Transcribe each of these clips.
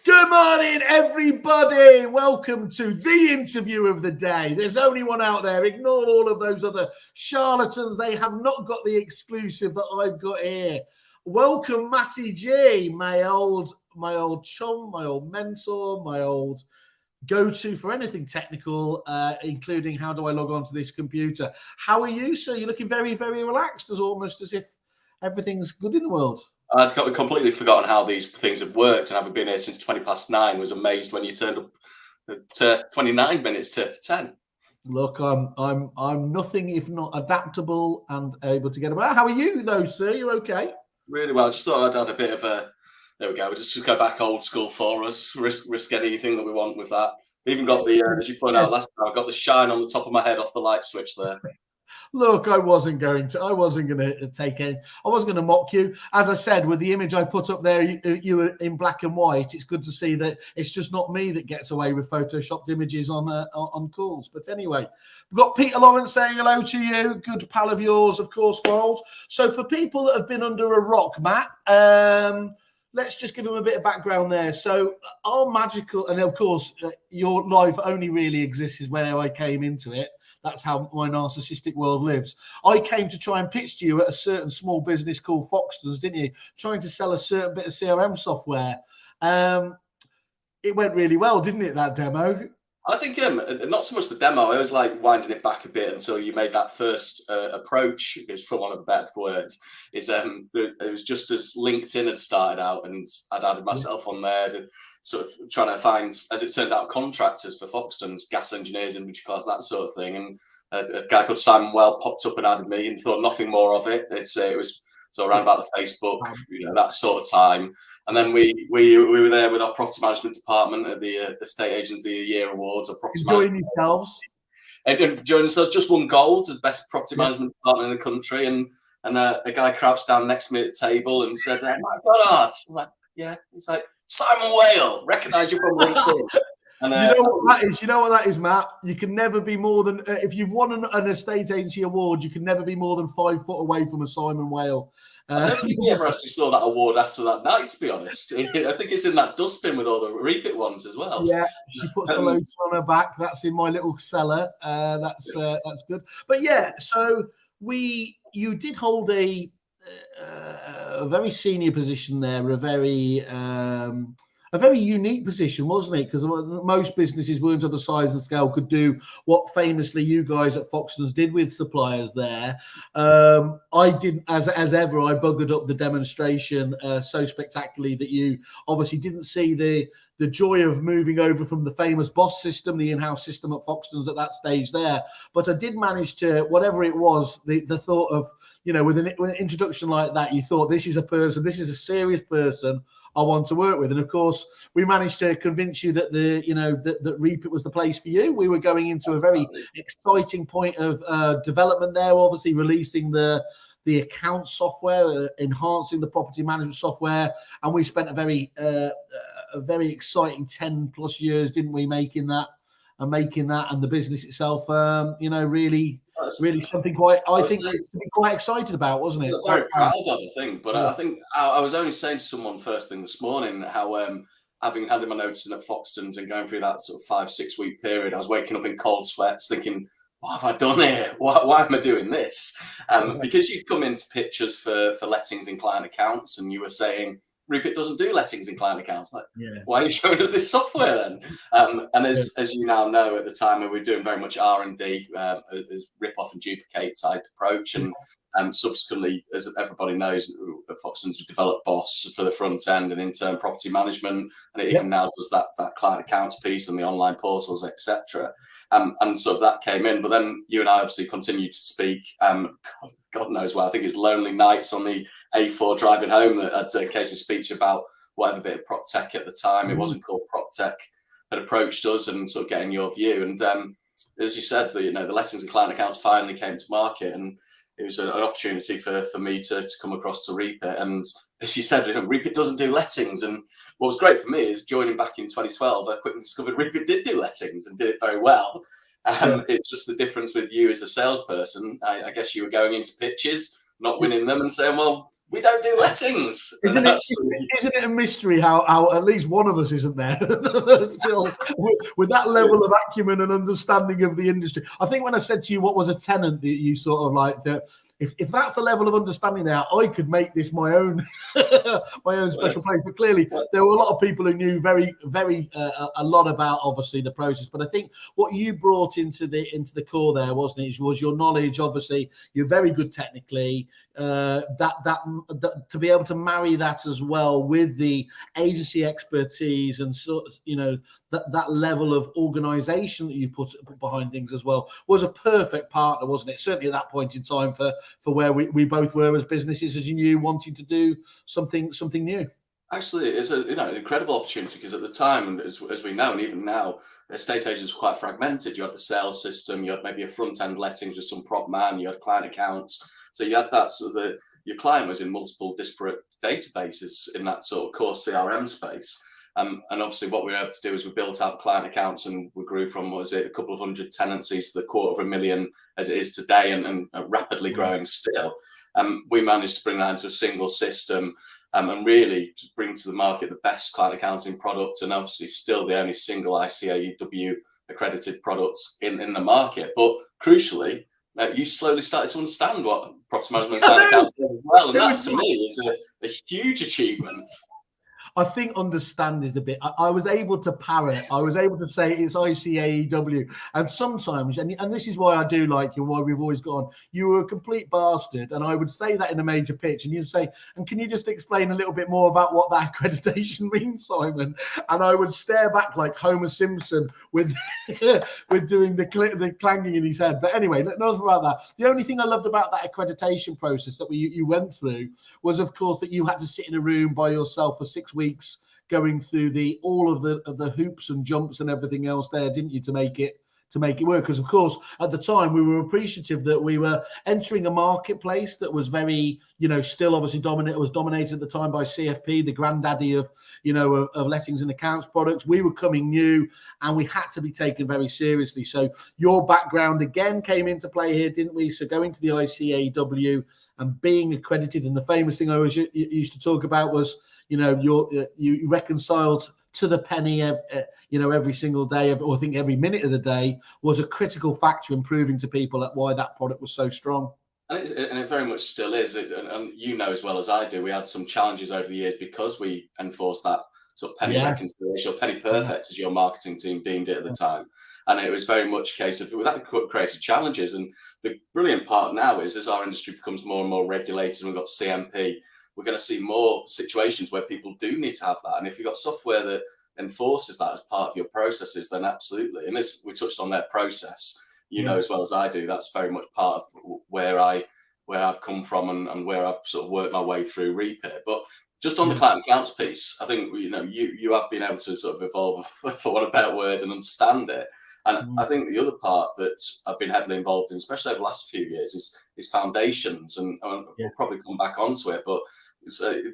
Good morning, everybody. Welcome to the interview of the day. There's only one out there. Ignore all of those other charlatans. They have not got the exclusive that I've got here. Welcome, Matty G, my old chum, my old mentor, my old go-to for anything technical, including how do I log on to this computer. How are you, sir? You're looking very, very relaxed, almost as if everything's good in the world. I'd completely forgotten how these things have worked, and having been here since 9:20, was amazed when you turned up at 29 minutes to 10. Look, I'm nothing if not adaptable and able to get about. How are you, though, sir? You're okay? Really well. Just thought I'd had a bit of a. There we go. We'll just go back old school for us. Risk anything that we want with that. We even got the, as you pointed out last time, I've got the shine on the top of my head off the light switch there. Look, I wasn't going to mock you. As I said, with the image I put up there, you were in black and white. It's good to see that it's just not me that gets away with photoshopped images on calls. But anyway, we've got Peter Lawrence saying hello to you. Good pal of yours, of course, Foles. So for people that have been under a rock, Matt, let's just give them a bit of background there. So our magical, and of course, your life only really exists is when I came into it. That's how my narcissistic world lives. I came to try and pitch to you at a certain small business called Foxtons, didn't you? Trying to sell a certain bit of CRM software. It went really well, didn't it, that demo? I think not so much the demo. I was like winding it back a bit until you made that first approach, is for one of the better words. It was just as LinkedIn had started out, and I'd added myself on there to sort of trying to find, as it turned out, contractors for Foxtons, gas engineers, inventory cars, that sort of thing. And a guy called Simon Well popped up and added me, and thought nothing more of it. It was sort of around about the Facebook, that sort of time. And then we were there with our property management department at the Estate Agents of the Year Awards. Or property enjoying yourselves. And enjoying ourselves. Just won gold as best property management department in the country. And a guy crouched down next to me at the table and said, "Matt Goddard." I'm like, "Yeah." He's like, "Simon Whale, recognise you from LinkedIn." And, you know what that is, Matt? You can never be more than, if you've won an estate agency award, you can never be more than 5 foot away from a Simon Whale. I don't think we ever actually saw that award after that night, to be honest. I think it's in that dustbin with all the Reapit ones as well. Yeah, she puts the loads on her back. That's in my little cellar. That's good. But yeah, so you did hold a very senior position there, a very unique position, wasn't it? Because most businesses weren't of the size and scale could do what famously you guys at Foxtons did with suppliers there. I didn't, as ever, I buggered up the demonstration so spectacularly that you obviously didn't see the joy of moving over from the famous boss system, the in-house system at Foxtons at that stage there. But I did manage to, whatever it was, the thought of, with an introduction like that, you thought, this is a serious person I want to work with. And of course, we managed to convince you that that Reapit was the place for you. We were going into a very exciting point of development there, obviously releasing the account software, enhancing the property management software. And we spent a very exciting 10 plus years, didn't we, making that and the business itself, really something I think to be quite excited about, wasn't it? Very proud of, I think. But I think I was only saying to someone first thing this morning how having handed my notice in at Foxtons and going through that sort of 5-6 week period, I was waking up in cold sweats thinking, what have I done here? Why am I doing this? Because you'd come into pictures for lettings and client accounts, and you were saying, Reapit doesn't do lettings and client accounts. Why are you showing us this software then? And as you now know, at the time we were doing very much R&D, as rip-off and duplicate type approach. And subsequently, as everybody knows, at Foxtons we developed Boss for the front end and intern property management. And it even now does that client accounts piece and the online portals, etc. And so that came in. But then you and I obviously continued to speak. God knows why. I think it's lonely nights on the A4 driving home that I'd occasionally speak to you about whatever bit of PropTech at the time. It wasn't called PropTech, had approached us and sort of getting your view. And as you said, the lettings and client accounts finally came to market, and it was an opportunity for me to come across to Reapit. And as you said, Reapit doesn't do lettings. And what was great for me is joining back in 2012, I quickly discovered Reapit did do lettings and did it very well. It's just the difference with you as a salesperson. I guess you were going into pitches, not winning them, and saying, well, We don't do lettings. Isn't it a mystery how at least one of us isn't there still with that level of acumen and understanding of the industry? I think when I said to you what was a tenant, that you sort of like that. If that's the level of understanding there, I could make this my own my own special place. But clearly, there were a lot of people who knew very a lot about obviously the process. But I think what you brought into the core there, wasn't it, was your knowledge. Obviously, you're very good technically. That to be able to marry that as well with the agency expertise and sort of, you know, that level of organization that you put behind things as well was a perfect partner, wasn't it? Certainly at that point in time for where we both were as businesses, as you knew, wanting to do something new. Actually, it's an incredible opportunity because at the time, and as we know, and even now, estate agents were quite fragmented. You had the sales system, you had maybe a front end lettings with some prop man, you had client accounts. So you had that sort of your client was in multiple disparate databases in that sort of core CRM space. And obviously what we were able to do is we built out client accounts and we grew from, what was it, a couple of hundred tenancies to the 250,000 as it is today and rapidly growing still. We managed to bring that into a single system and really to bring to the market the best client accounting product, and obviously still the only single ICAEW accredited products in the market. But crucially, you slowly started to understand what property management and client accounting as well, and that to me is a huge achievement. I think understand is a bit. I was able to parrot. I was able to say it's ICAEW, and sometimes, and this is why I do like you. Why we've always gone. You were a complete bastard, and I would say that in a major pitch, and you'd say, "And can you just explain a little bit more about what that accreditation means, Simon?" And I would stare back like Homer Simpson with doing the clanging in his head. But anyway, enough about that. The only thing I loved about that accreditation process that you went through was, of course, that you had to sit in a room by yourself for 6 weeks. Going through all of the hoops and jumps and everything else there, didn't you, to make it work? Because of course at the time we were appreciative that we were entering a marketplace that was very, you know, still obviously dominated at the time by CFP, the granddaddy of, you know, of lettings and accounts products. We were coming new and we had to be taken very seriously. So your background again came into play here, didn't we? So going to the ICAEW and being accredited, and the famous thing I always used to talk about was, you know, you reconciled to the penny, every single day, or I think every minute of the day, was a critical factor in proving to people that why that product was so strong. And it very much still is. And you know as well as I do, we had some challenges over the years because we enforced that sort of penny reconciliation, or penny perfect, as your marketing team deemed it at the time. And it was very much a case of that created challenges. And the brilliant part now is, as our industry becomes more and more regulated, and we've got CMP, we're going to see more situations where people do need to have that. And if you've got software that enforces that as part of your processes, then absolutely. And as we touched on their process, you know as well as I do, that's very much part of where I've come from and where I've sort of worked my way through Reapit. But just on the client accounts piece, I think, you know, you have been able to sort of evolve, for want of a better word, and understand it. And I think the other part that I've been heavily involved in, especially over the last few years, is foundations. And we'll probably come back onto it, but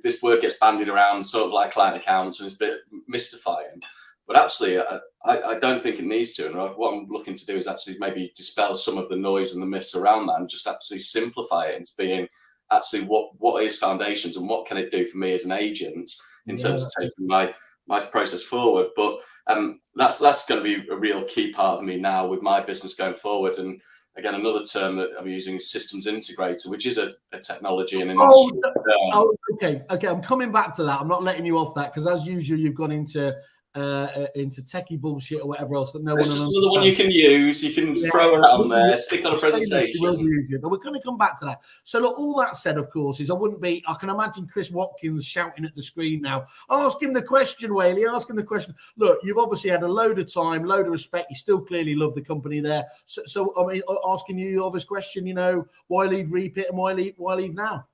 this word gets bandied around sort of like client accounts, and it's a bit mystifying. But actually, I don't think it needs to. And what I'm looking to do is actually maybe dispel some of the noise and the myths around that, and just actually simplify it into being actually what is foundations and what can it do for me as an agent in terms of taking my process forward. But that's going to be a real key part of me now with my business going forward. And again, another term that I'm using is systems integrator, which is a technology and an industry term. Okay. I'm coming back to that. I'm not letting you off that, because as usual, you've gone into techie bullshit or whatever else that no one. It's just another one you can use. You can throw around there, stick on a presentation. But we're going to come back to that. So look, all that said, of course, is I can imagine Chris Watkins shouting at the screen now. Ask him the question, Whaley. Ask him the question. Look, you've obviously had a load of time, load of respect. You still clearly love the company there. So I mean, asking you the obvious question, you know, why leave Reapit and why leave now?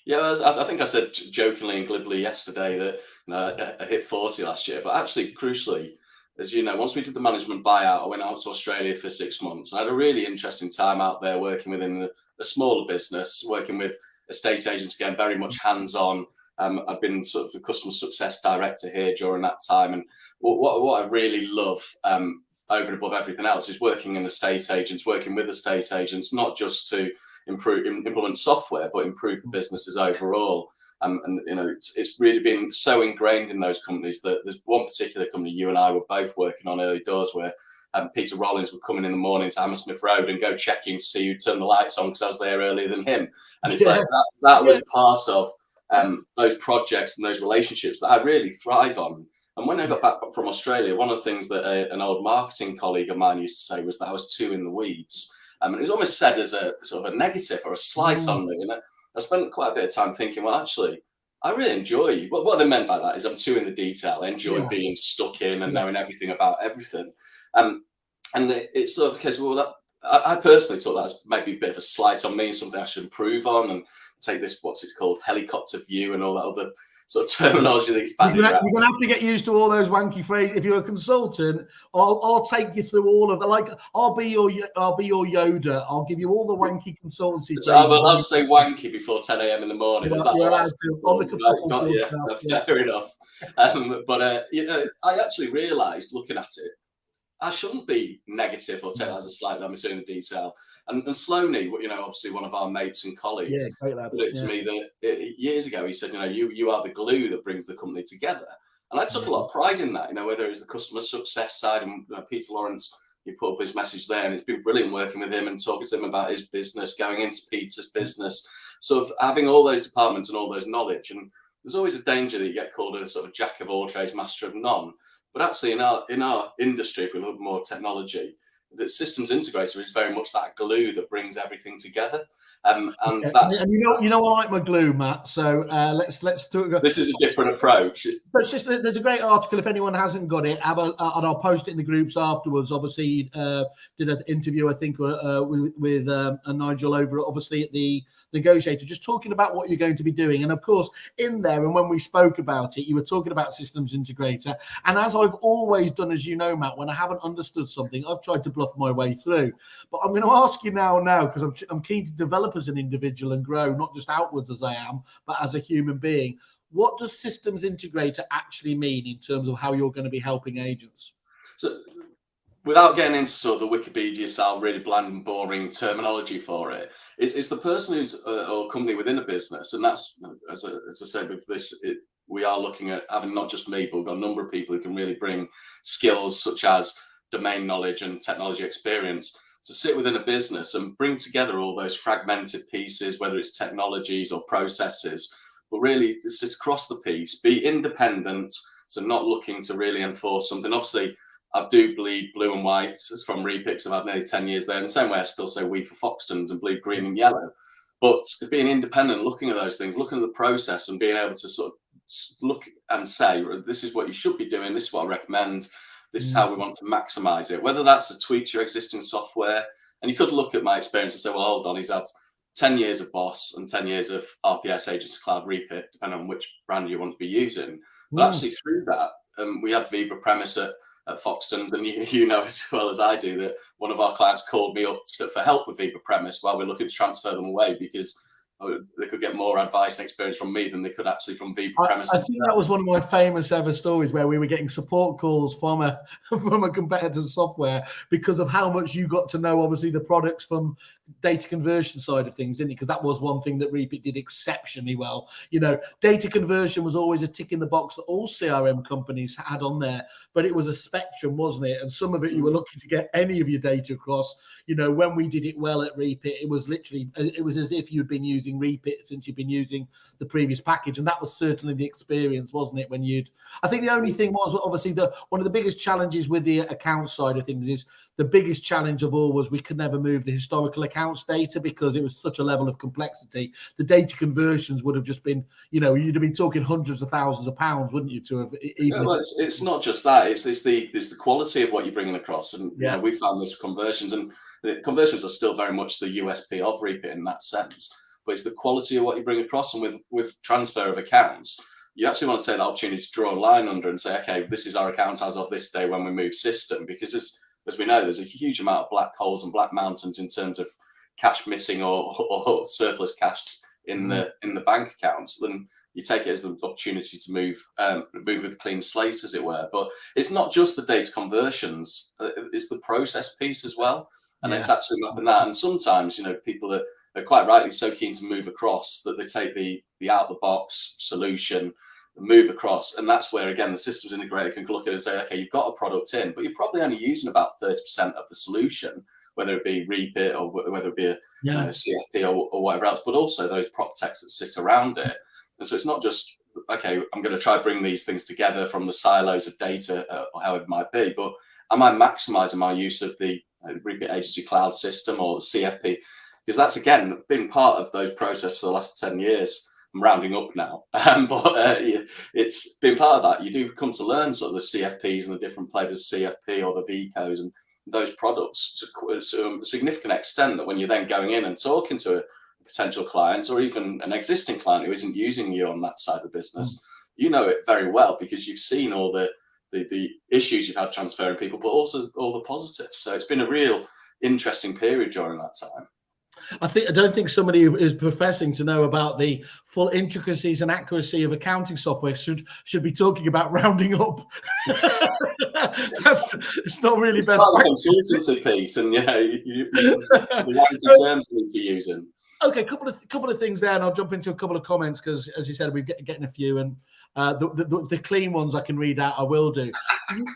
Yeah, I think I said jokingly and glibly yesterday that I hit 40 last year. But actually, crucially, as you know, once we did the management buyout, I went out to Australia for 6 months. I had a really interesting time out there working within a smaller business, working with estate agents, again, very much hands-on. I've been sort of the customer success director here during that time. And what I really love over and above everything else is working in estate agents, working with estate agents, not just to implement software, but improve the businesses overall. And it's really been so ingrained in those companies that there's one particular company you and I were both working on early doors where Peter Rollins would come in the morning to Hammersmith Road and go check in to see who turned the lights on because I was there earlier than him. And it's like that was part of those projects and those relationships that I really thrive on. And when I got back from Australia, one of the things that an old marketing colleague of mine used to say was that I was too in the weeds. And it was almost said as a sort of a negative or a slight on me. And I spent quite a bit of time thinking, well, actually, I really enjoy what they meant by that is I'm too in the detail. I enjoy being stuck in and knowing everything about everything. And it's sort of a case, well, I personally thought that was maybe a bit of a slight on me, something I should improve on and take this, what's it called, helicopter view and all that other sort of terminology that expanded. You're going to have to get used to all those wanky phrases. If you're a consultant, I'll take you through all of that. Like I'll be your Yoda. I'll give you all the wanky consultancy. So I'll say wanky before 10 a.m. in the morning. Is that fair enough. But I actually realised looking at it, I shouldn't be negative or take that as a slight that I'm in the detail. And slowly, obviously one of our mates and colleagues put it to me that years ago, he said, you are the glue that brings the company together. And I took a lot of pride in that, whether it's the customer success side and Peter Lawrence, he put up his message there and it's been brilliant working with him and talking to him about his business, going into Peter's business, sort of having all those departments and all those knowledge. And there's always a danger that you get called a sort of jack of all trades, master of none. But actually, in our industry, if we look more at technology, the systems integrator is very much that glue that brings everything together. And that's I like my glue, Matt. So let's do it. This is a different approach. But just there's a great article. If anyone hasn't got it, and I'll post it in the groups afterwards. Obviously, did an interview I think with Nigel over obviously at the Negotiator, just talking about what you're going to be doing. And of course, in there, and when we spoke about it, you were talking about systems integrator. And as I've always done, as you know, Matt, when I haven't understood something, I've tried to bluff my way through. But I'm going to ask you now, because I'm keen to develop as an individual and grow, not just outwards as I am, but as a human being. What does systems integrator actually mean in terms of how you're going to be helping agents? So, without getting into sort of the Wikipedia style, really bland and boring terminology for it, it's the person who's or company within a business, and that's as I said with this, we are looking at having not just me, but we've got a number of people who can really bring skills such as domain knowledge and technology experience to sit within a business and bring together all those fragmented pieces, whether it's technologies or processes, but really sit across the piece, be independent, so not looking to really enforce something. Obviously, I do bleed blue and white from Reapit. I've had nearly 10 years there. In the same way, I still say we for Foxtons and bleed green and yellow. But being independent, looking at those things, looking at the process and being able to sort of look and say, this is what you should be doing. This is what I recommend. This is how we want to maximize it. Whether that's to tweak your existing software. And you could look at my experience and say, well, hold on, he's had 10 years of Boss and 10 years of RPS Agents Cloud Reapit, depending on which brand you want to be using. But actually through that, we had Vibra Premise at Foxtons, and you know as well as I do that one of our clients called me up for help with Vibra Premise while we're looking to transfer them away because they could get more advice and experience from me than they could actually from Vibra Premise. I think that was one of my famous ever stories where we were getting support calls from a competitor's software because of how much you got to know, obviously, the products from data conversion side of things, didn't you? Because that was one thing that Reapit did exceptionally well. Data conversion was always a tick in the box that all CRM companies had on there, but it was a spectrum, wasn't it? And some of it you were lucky to get any of your data across. When we did it well at Reapit, it was as if you'd been using Reapit since you'd been using the previous package, and that was certainly the experience, wasn't it? I think the only thing was obviously one of the biggest challenges with the account side of things is the biggest challenge of all was we could never move the historical accounts data because it was such a level of complexity. The data conversions would have just been, you'd have been talking hundreds of thousands of pounds, wouldn't you? It's not just that. It's the quality of what you're bringing across, and we found this conversions, and the conversions are still very much the USP of Reapit in that sense. But it's the quality of what you bring across, and with transfer of accounts, you actually want to take that opportunity to draw a line under and say, okay, this is our accounts as of this day when we move system, because as we know, there's a huge amount of black holes and black mountains in terms of cash missing or surplus cash in the bank accounts. Then you take it as the opportunity to move with a clean slate, as it were. But it's not just the data conversions; it's the process piece as well, and it's actually mapping that. And sometimes, people are are quite rightly so keen to move across that they take the out the box solution, move across, and that's where again the systems integrator can look at it and say, okay, you've got a product in, but you're probably only using about 30% of the solution, whether it be Reapit or whether it be a CFP or whatever else, but also those PropTechs that sit around it. And so it's not just, okay, I'm going to try bring these things together from the silos of data or however it might be, but am I maximizing my use of the Reapit Agency Cloud system or the CFP? Because that's, again, been part of those processes for the last 10 years. I'm rounding up now, but it's been part of that. You do come to learn sort of the CFPs and the different flavors of CFP or the VCOs and those products to a significant extent that when you're then going in and talking to a potential client or even an existing client who isn't using you on that side of the business, you know it very well because you've seen all the issues you've had transferring people, but also all the positives. So it's been a real interesting period during that time. I don't think somebody who is professing to know about the full intricacies and accuracy of accounting software should be talking about rounding up. It's not really best. It's not a consultancy piece, and the terms that you're using. Okay, couple of things there, and I'll jump into a couple of comments because, as you said, we're getting a few, and the clean ones I can read out. I will do.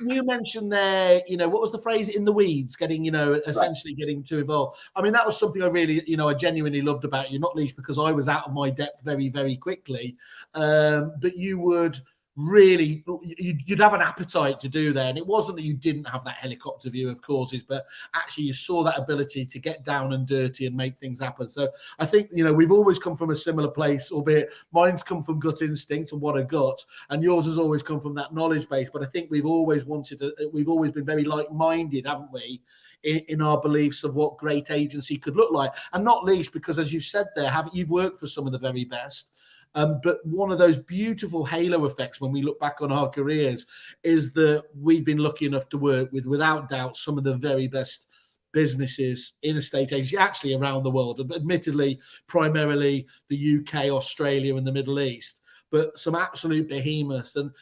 You mentioned there, what was the phrase? In the weeds, getting, essentially getting too involved. I mean, that was something I really, I genuinely loved about you, not least because I was out of my depth very, very quickly. But you would really, you'd have an appetite to do there, and it wasn't that you didn't have that helicopter view of courses, but actually you saw that ability to get down and dirty and make things happen. So I think we've always come from a similar place, albeit mine's come from gut instinct and what I got, and yours has always come from that knowledge base. But I think we've always been very like-minded, haven't we, in our beliefs of what great agency could look like, and not least because, as you said there, you've worked for some of the very best. But one of those beautiful halo effects when we look back on our careers is that we've been lucky enough to work with, without doubt, some of the very best businesses in estate agency actually around the world. Admittedly, primarily the UK, Australia, and the Middle East, but some absolute behemoths. And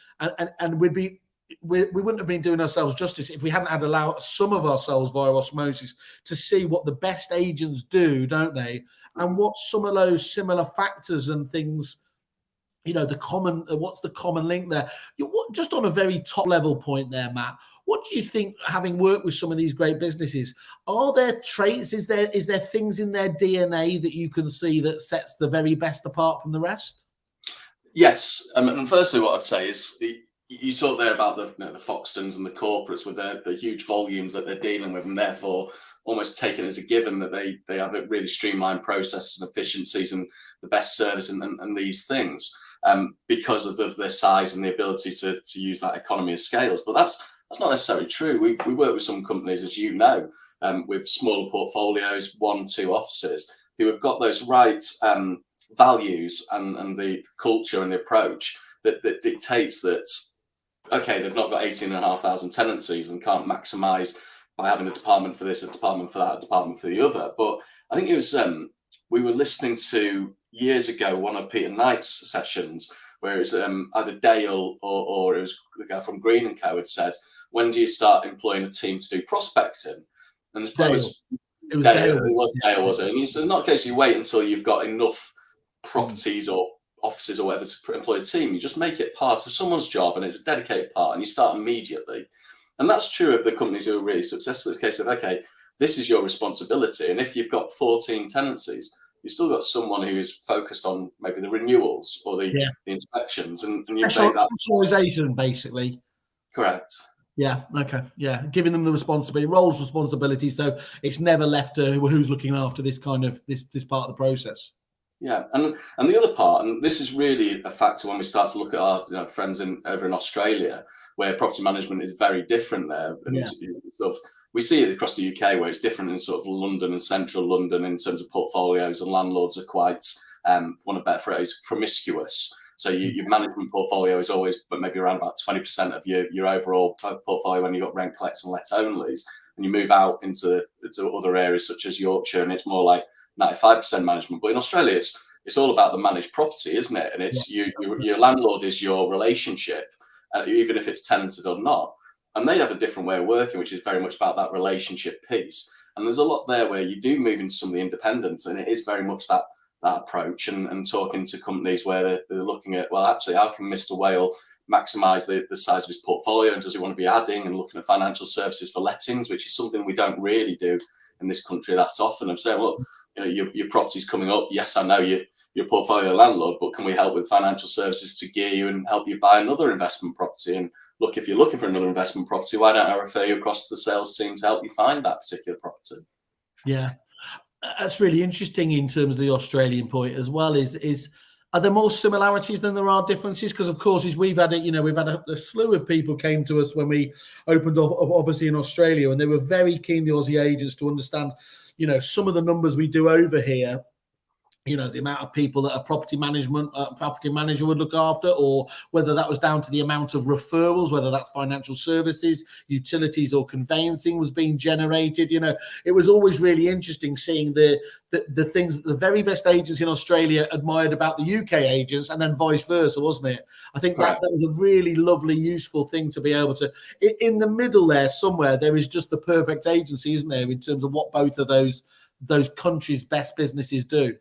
we wouldn't have been doing ourselves justice if we hadn't had allowed some of ourselves via osmosis to see what the best agents do, don't they? And what some of those similar factors and things, what's the common link there? Just on a very top level point there, Matt, what do you think, having worked with some of these great businesses, are there traits, is there things in their DNA that you can see that sets the very best apart from the rest? Yes. And firstly, what I'd say is you talk there about the Foxtons and the corporates with the huge volumes that they're dealing with, and therefore almost taken as a given that they have a really streamlined processes and efficiencies and the best service and these things because of their size and the ability to use that economy of scales. But that's not necessarily true. We work with some companies, as you know, with smaller portfolios, 1-2 offices, who have got those right values and the culture and the approach that dictates that, okay, they've not got 18,500 tenancies and can't maximise by having a department for this, a department for that, a department for the other. But I think it was, we were listening to years ago one of Peter Knight's sessions where it was either Dale or it was the guy from Green & Co. had said, when do you start employing a team to do prospecting? And it was Dale, was it? And he said, not a case you wait until you've got enough properties or offices or whatever to employ a team. You just make it part of someone's job and it's a dedicated part and you start immediately. And that's true of the companies who are really successful. It's a case of, okay, this is your responsibility. And if you've got 14 tenancies, you've still got someone who is focused on maybe the renewals or the inspections. And you make that specialization, basically. Correct. Yeah. Okay. Yeah. Giving them the roles responsibility. So it's never left to who's looking after this kind of this part of the process. Yeah, and the other part, and this is really a factor when we start to look at our friends over in Australia, where property management is very different there. And sort of, we see it across the UK where it's different in sort of London and central London in terms of portfolios, and landlords are quite, for want of a better phrase, promiscuous. So your management portfolio is always, but maybe around about 20% of your overall portfolio when you've got rent collects and let onlys, and you move out into other areas such as Yorkshire, and it's more like 95% management. But in Australia, it's all about the managed property, isn't it? And it's your landlord is your relationship, even if it's tenanted or not. And they have a different way of working, which is very much about that relationship piece. And there's a lot there where you do move into some of the independents, and it is very much that approach, and talking to companies where they're looking at, well, actually, how can Mr. Whale maximize the size of his portfolio, and does he want to be adding and looking at financial services for lettings, which is something we don't really do in this country that often. I'm saying, look, your property's coming up. Yes, I know your portfolio landlord, but can we help with financial services to gear you and help you buy another investment property? And look, if you're looking for another investment property, why don't I refer you across to the sales team to help you find that particular property? Yeah, that's really interesting in terms of the Australian point as well. Are there more similarities than there are differences? Because of course, we've had a slew of people came to us when we opened up, obviously in Australia, and they were very keen, the Aussie agents, to understand, some of the numbers we do over here. The amount of people that a property manager would look after, or whether that was down to the amount of referrals, whether that's financial services, utilities, or conveyancing was being generated. It was always really interesting seeing the things that the very best agents in Australia admired about the UK agents, and then vice versa, wasn't it? I think that was a really lovely, useful thing to be able to. In the middle there, somewhere, there is just the perfect agency, isn't there, in terms of what both of those countries' best businesses do.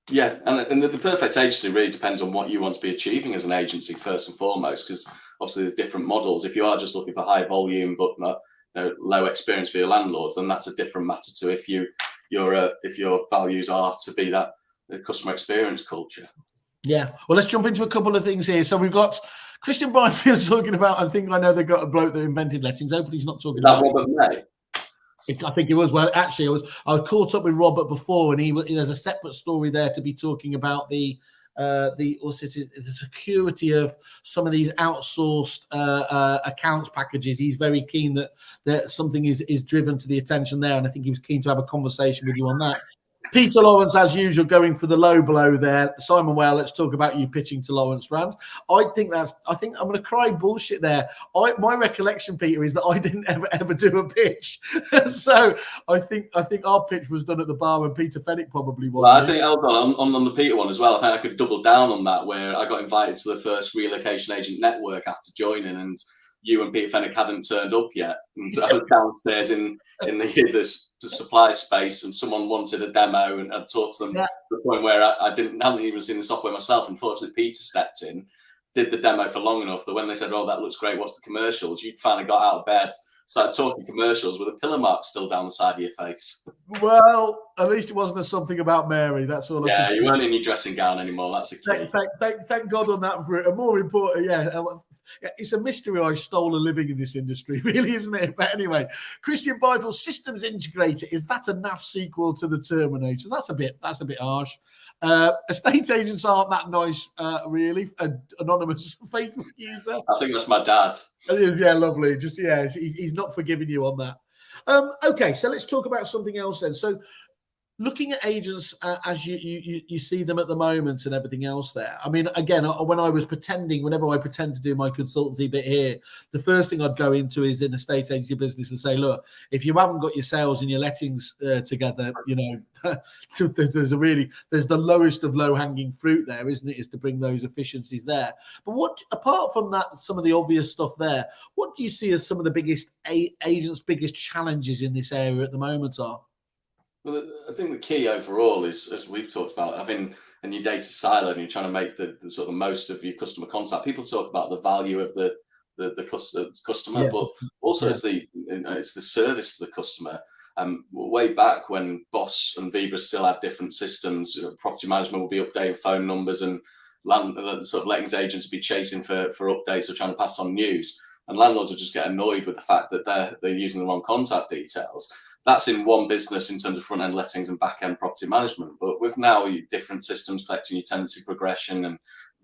Yeah, and the perfect agency really depends on what you want to be achieving as an agency first and foremost, because obviously there's different models. If you are just looking for high volume but not, low experience for your landlords, then that's a different matter to if your values are to be that customer experience culture. Yeah. Well, let's jump into a couple of things here. So we've got Christian Byfield talking about, I think I know they've got a bloke that invented lettings. Hopefully he's not talking about Robert May. I think it was. Well, actually, I caught up with Robert before, and there's a separate story there to be talking about the security of some of these outsourced accounts packages. He's very keen that something is driven to the attention there, and I think he was keen to have a conversation with you on that. Peter Lawrence, as usual, going for the low blow there. Simon Whale, let's talk about you pitching to Lawrence Rand. I think I'm going to cry bullshit there. My recollection, Peter, is that I didn't ever do a pitch. So I think our pitch was done at the bar when Peter Fenwick probably was. Well, I think on the Peter one as well, I think I could double down on that, where I got invited to the first relocation agent network after joining, and you and Peter Fenwick hadn't turned up yet. And I was downstairs in the supply space, and someone wanted a demo, and I'd talked to them to the point where I hadn't even seen the software myself. Unfortunately, Peter stepped in, did the demo for long enough that when they said, "Oh, that looks great, what's the commercials?" you finally got out of bed, started talking commercials with a pillar mark still down the side of your face. Well, at least it wasn't something about Mary. That's all. Yeah, you weren't in your dressing gown anymore. That's a key. Thank God on that for it. And more important, it's a mystery I stole a living in this industry, really, isn't it? But anyway, Christian Byfield, Systems Integrator. Is that a naff sequel to the Terminator? That's a bit harsh. Estate agents aren't that nice, really. Anonymous Facebook user. I think that's my dad. It is, lovely. He's not forgiving you on that. Okay, so let's talk about something else then. So, looking at agents as you see them at the moment and everything else there. I mean, again, whenever I pretend to do my consultancy bit here, the first thing I'd go into is in a estate agency business and say, look, if you haven't got your sales and your lettings together, there's the lowest of low hanging fruit there, isn't it? Is to bring those efficiencies there. But apart from that, some of the obvious stuff there, what do you see as some of the biggest agents' biggest challenges in this area at the moment are? Well, I think the key overall is, as we've talked about, having in your data silo and you're trying to make the sort of most of your customer contact. People talk about the value of the customer, but also it's the service to the customer. Way back when Boss and Vibra still had different systems, property management would be updating phone numbers, and sort of lettings agents would be chasing for updates or trying to pass on news, and landlords would just get annoyed with the fact that they're using the wrong contact details. That's in one business in terms of front-end lettings and back-end property management. But with now different systems collecting your tenancy progression, and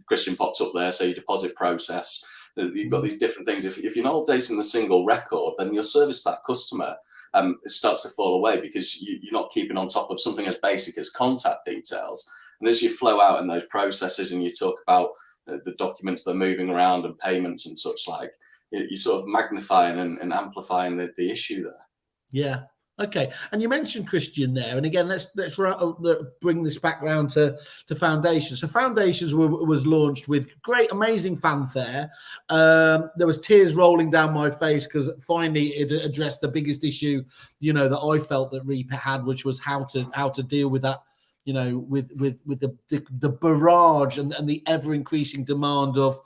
Christian pops up there, so your deposit process, you've got these different things. If you're not updating the single record, then your service to that customer starts to fall away, because you're not keeping on top of something as basic as contact details. And as you flow out in those processes and you talk about the documents that are moving around and payments and such like, you're sort of magnifying and amplifying the issue there. Yeah. Okay, and you mentioned Christian there, and again, let's bring this back round to Foundations. So Foundations was launched with great, amazing fanfare. There was tears rolling down my face because finally it addressed the biggest issue, that I felt that Reapit had, which was how to deal with that, with the barrage and the ever increasing demand of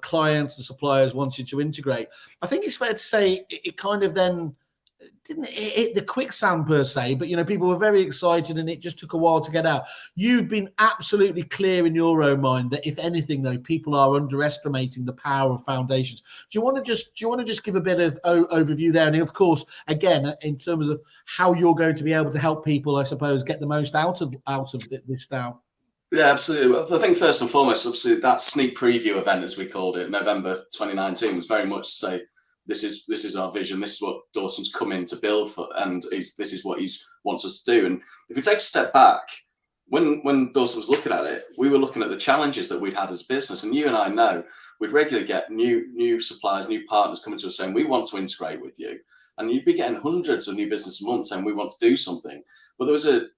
clients and suppliers wanting to integrate. I think it's fair to say it kind of then didn't hit the quicksand per se, but people were very excited and it just took a while to get out. You've been absolutely clear in your own mind that if anything, though, people are underestimating the power of Foundations. Do you want to just give a bit of overview there? And of course, again, in terms of how you're going to be able to help people, I suppose, get the most out of this now. Yeah, absolutely. I think first and foremost, obviously, that sneak preview event, as we called it, November 2019, was very much to say, this is our vision. This is what Dawson's come in to build for, and this is what he wants us to do. And if we take a step back, when Dawson was looking at it, we were looking at the challenges that we'd had as a business. And you and I know we'd regularly get new suppliers, new partners coming to us saying, we want to integrate with you. And you'd be getting hundreds of new business a month saying, we want to do something. But there's a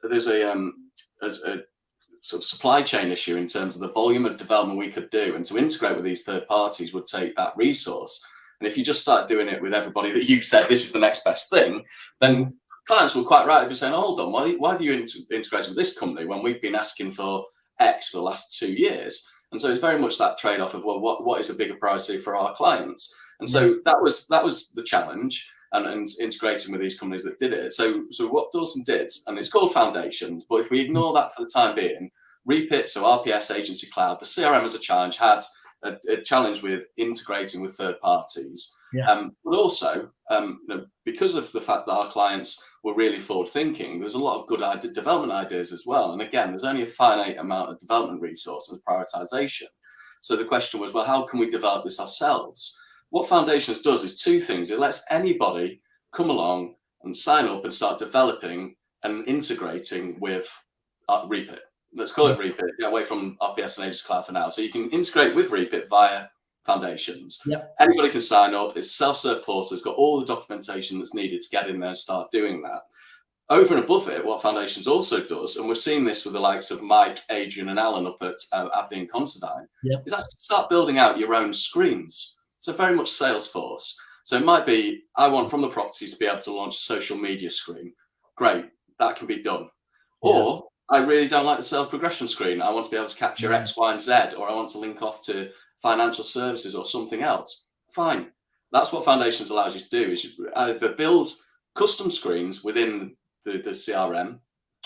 sort of supply chain issue in terms of the volume of development we could do. And to integrate with these third parties would take that resource. And if you just start doing it with everybody that you said this is the next best thing, then clients will quite rightly be saying, oh, hold on, why have you integrated with this company when we've been asking for X for the last 2 years? And so it's very much that trade-off of, well, what is a bigger priority for our clients? And so that was the challenge, and integrating with these companies that did it. So what Dawson did, and it's called Foundations, but if we ignore that for the time being, Reapit, so RPS Agency Cloud, the CRM as a challenge had a challenge with integrating with third parties. But also, because of the fact that our clients were really forward thinking, there's a lot of good development ideas as well. And again, there's only a finite amount of development resource and prioritization. So the question was, well, how can we develop this ourselves? What Foundations does is two things. It lets anybody come along and sign up and start developing and integrating with Reapit. Let's call it Reapit, get away from RPS and Agency Cloud for now. So you can integrate with Reapit via Foundations. Anybody can sign up. It's a self-serve portal. It's got all the documentation that's needed to get in there and start doing that. Over and above it, what Foundations also does, and we've seen this with the likes of Mike, Adrian, and Alan up at Abney and Considine, is actually start building out your own screens. So very much Salesforce. So it might be, I want from the properties to be able to launch a social media screen. Great, that can be done. Or I really don't like the sales progression screen. I want to be able to capture X, Y, and Z, or I want to link off to financial services or something else. Fine. That's what Foundations allows you to do, is you either build custom screens within the CRM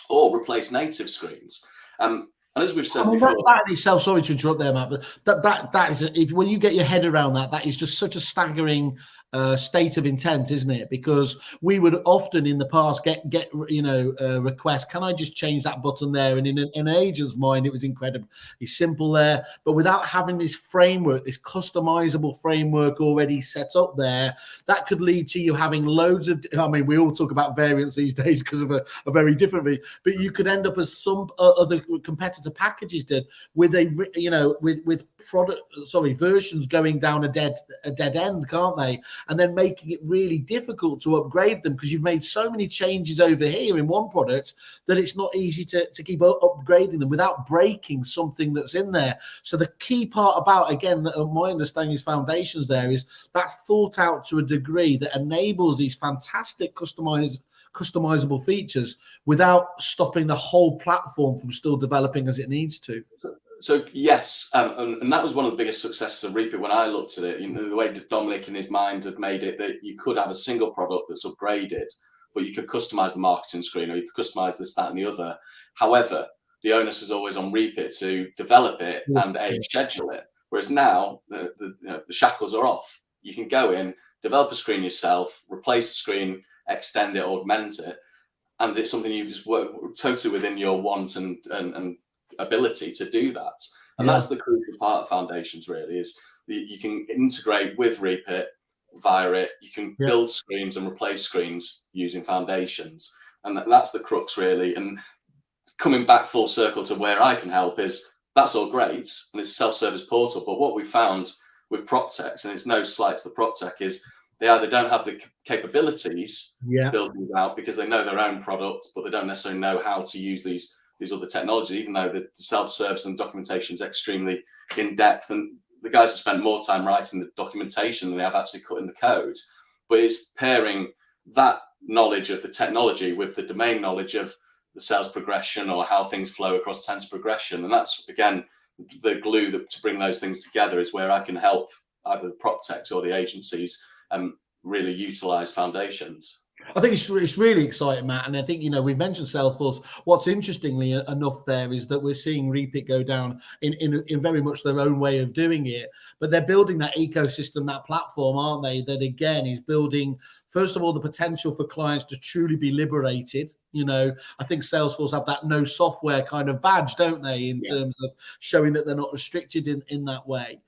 or replace native screens. And as we've said before, that in itself, sorry to interrupt there, Matt, but that is, when you get your head around that is just such a staggering state of intent, isn't it? Because we would often in the past get requests, can I just change that button there? And in an agent's mind, it was incredibly simple there, but without having this framework, this customizable framework already set up there, that could lead to you having loads of, we all talk about variants these days because of a very different reason, but you could end up as some other competitor packages did with versions going down a dead end, can't they? And then making it really difficult to upgrade them because you've made so many changes over here in one product that it's not easy to keep upgrading them without breaking something that's in there. So the key part about, again, my understanding is Foundations there is that's thought out to a degree that enables these fantastic customizable features without stopping the whole platform from still developing as it needs to. So yes, and that was one of the biggest successes of Reapit when I looked at it. The way that Dominic in his mind had made it that you could have a single product that's upgraded, but you could customize the marketing screen or you could customize this, that, and the other. However, the onus was always on Reapit to develop it and schedule it. Whereas now the shackles are off. You can go in, develop a screen yourself, replace the screen, extend it, augment it, and it's something you've just worked totally within your want and ability to do that. And that's the crucial part of Foundations, really, is you can integrate with Reapit via it. You can build screens and replace screens using Foundations. And that's the crux, really. And coming back full circle to where I can help is that's all great. And it's a self-service portal. But what we found with PropTech, and it's no slight to the PropTech, is they either don't have the capabilities Yeah. to build things out because they know their own product, but they don't necessarily know how to use these other technologies, even though the self-service and documentation is extremely in-depth. And the guys have spent more time writing the documentation than they have actually cutting the code. But it's pairing that knowledge of the technology with the domain knowledge of the sales progression or how things flow across tense progression. And that's, again, the glue that to bring those things together is where I can help either the PropTechs or the agencies really utilize foundations. I think it's really exciting, Matt. And I think, we've mentioned Salesforce. What's interestingly enough there is that we're seeing Reapit go down in very much their own way of doing it. But they're building that ecosystem, that platform, aren't they? That, again, is building, first of all, the potential for clients to truly be liberated. I think Salesforce have that no software kind of badge, don't they, in terms of showing that they're not restricted in that way.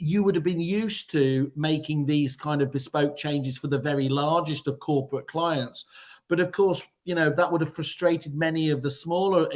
You would have been used to making these kind of bespoke changes for the very largest of corporate clients. But of course, that would have frustrated many of the smaller,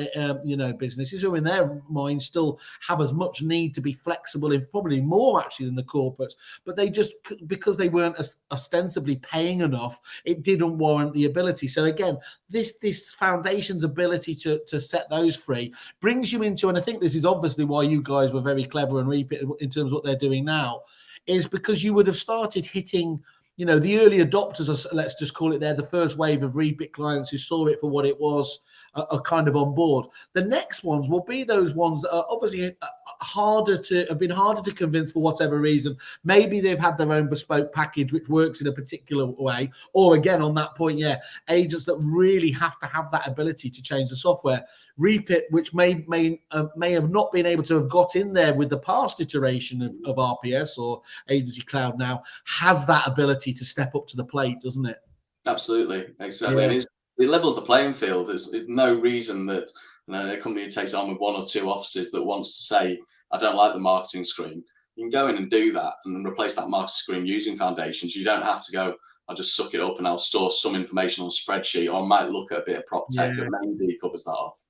businesses who in their mind still have as much need to be flexible, if probably more actually than the corporates. But they just, because they weren't ostensibly paying enough, it didn't warrant the ability. So again, this foundation's ability to set those free brings you into, and I think this is obviously why you guys were very clever and Reapit in terms of what they're doing now, is because you would have started hitting the early adopters, let's just call it, they're the first wave of Reapit clients who saw it for what it was, are kind of on board. The next ones will be those ones that are obviously have been harder to convince for whatever reason. Maybe they've had their own bespoke package which works in a particular way, or again on that point, agents that really have to have that ability to change the software. Reapit, which may have not been able to have got in there with the past iteration of RPS or Agency Cloud now, has that ability to step up to the plate, doesn't it? Absolutely, exactly. And it levels the playing field. There's no reason that a company who takes it on with one or two offices that wants to say, I don't like the marketing screen. You can go in and do that and replace that marketing screen using foundations. You don't have to go, I'll just suck it up and I'll store some information on a spreadsheet, or I might look at a bit of PropTech that maybe covers that off.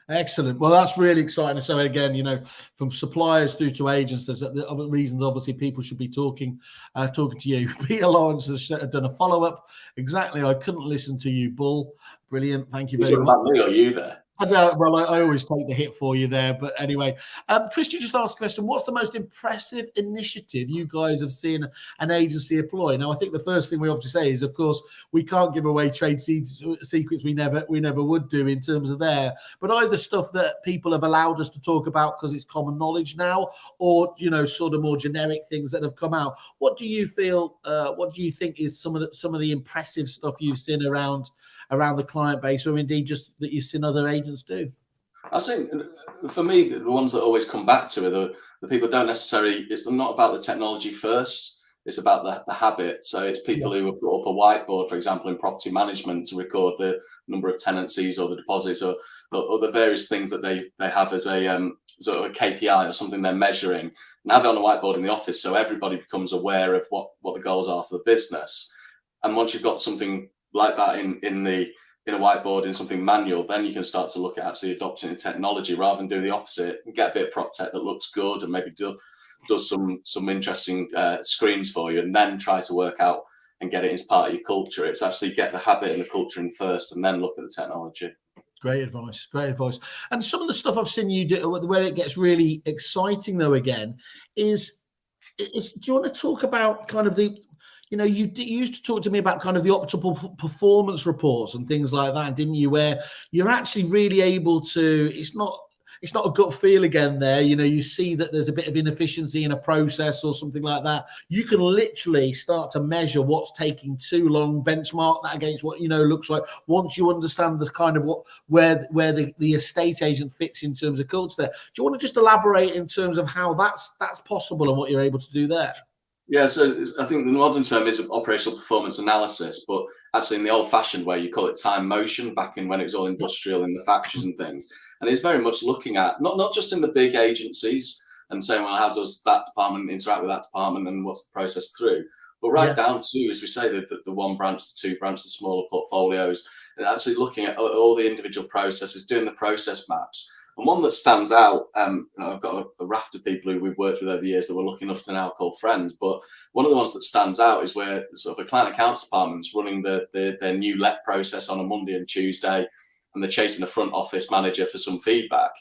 Excellent. Well, that's really exciting. So again, from suppliers through to agents, there's other reasons. Obviously, people should be talking to you. Peter Lawrence has done a follow-up. Exactly. I couldn't listen to you, Bull. Brilliant. Thank you very much. About me or you there? Well, I always take the hit for you there. But anyway, Christian just asked a question. What's the most impressive initiative you guys have seen an agency employ? Now, I think the first thing we have to say is, of course, we can't give away trade secrets. We never would do in terms of there. But either stuff that people have allowed us to talk about because it's common knowledge now, or, sort of more generic things that have come out. What do you feel? What do you think is some of the impressive stuff you've seen around the client base, or indeed just that you've seen other agents do? I think for me, the ones that always come back to are the people don't necessarily, it's not about the technology first, it's about the habit. So it's people who have put up a whiteboard, for example, in property management to record the number of tenancies or the deposits or the various things that they have as a sort of a KPI or something they're measuring, and have it on a whiteboard in the office so everybody becomes aware of what the goals are for the business. And once you've got something like that in a whiteboard, in something manual, then you can start to look at actually adopting the technology rather than do the opposite and get a bit of PropTech that looks good and maybe does some interesting screens for you, and then try to work out and get it as part of your culture. It's actually get the habit and the culture in first and then look at the technology. Great advice. And some of the stuff I've seen you do, where it gets really exciting though, again, is do you want to talk about kind of the, you used to talk to me about kind of the optimal performance reports and things like that, didn't you? Where you're actually really able to, it's not a gut feel again there. You see that there's a bit of inefficiency in a process or something like that. You can literally start to measure what's taking too long, benchmark that against what, looks like, once you understand the kind of where the estate agent fits in terms of culture there. Do you want to just elaborate in terms of how that's possible and what you're able to do there? Yeah, so I think the modern term is operational performance analysis, but actually in the old-fashioned way, you call it time motion, back in when it was all industrial in the factories and things. And it's very much looking at, not just in the big agencies and saying, well, how does that department interact with that department and what's the process through, but right down to, as we say, the one branch, the two branch, the smaller portfolios, and actually looking at all the individual processes, doing the process maps, And one that stands out, I've got a raft of people who we've worked with over the years that we're lucky enough to now call friends. But one of the ones that stands out is where sort of a client accounts department's running their new let process on a Monday and Tuesday, and they're chasing the front office manager for some feedback.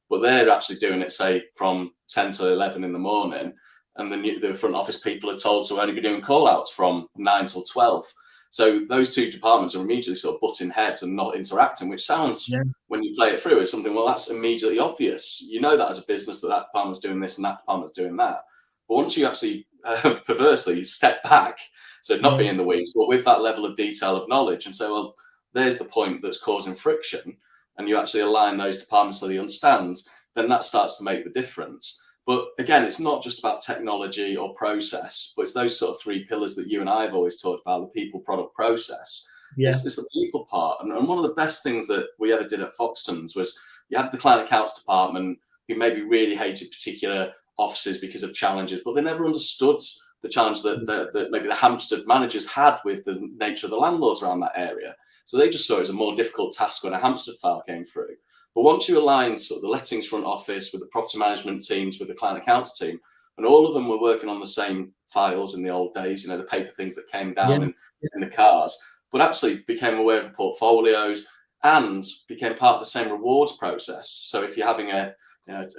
But they're actually doing it, say, from 10 to 11 in the morning. And the front office people are told to only be doing call outs from 9 till 12. So those two departments are immediately sort of butting heads and not interacting, which sounds, when you play it through, as something, well, that's immediately obvious. You know that as a business that department's doing this and that department's doing that. But once you actually perversely step back, so not be in the weeds, but with that level of detail of knowledge, and say, well, there's the point that's causing friction, and you actually align those departments so they understand, then that starts to make the difference. But again, it's not just about technology or process, but it's those sort of three pillars that you and I have always talked about: the people, product, process. It's the people part. And one of the best things that we ever did at Foxtons was you had the client accounts department who maybe really hated particular offices because of challenges, but they never understood the challenge that maybe the Hampstead managers had with the nature of the landlords around that area. So they just saw it as a more difficult task when a Hampstead file came through. But once you align sort of the lettings front office with the property management teams, with the client accounts team, and all of them were working on the same files in the old days, the paper things that came down in the cars, but actually became aware of the portfolios and became part of the same rewards process. So if you're having a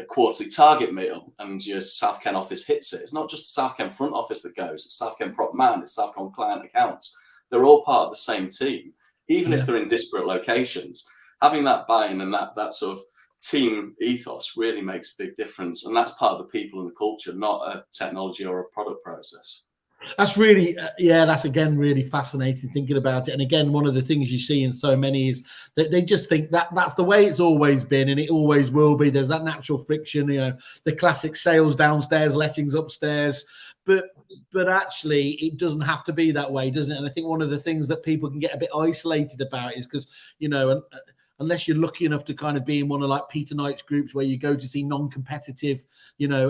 quarterly target meal and your South Ken office hits it, it's not just the South Ken front office that goes, it's South Ken prop man, it's South Ken client accounts. They're all part of the same team, even if they're in disparate locations. Having that buy-in and that sort of team ethos really makes a big difference. And that's part of the people and the culture, not a technology or a product process. That's really, that's again really fascinating thinking about it. And again, one of the things you see in so many is that they just think that that's the way it's always been and it always will be. There's that natural friction, the classic sales downstairs, lettings upstairs. But actually, it doesn't have to be that way, doesn't it? And I think one of the things that people can get a bit isolated about is because, unless you're lucky enough to kind of be in one of like Peter Knight's groups where you go to see non-competitive,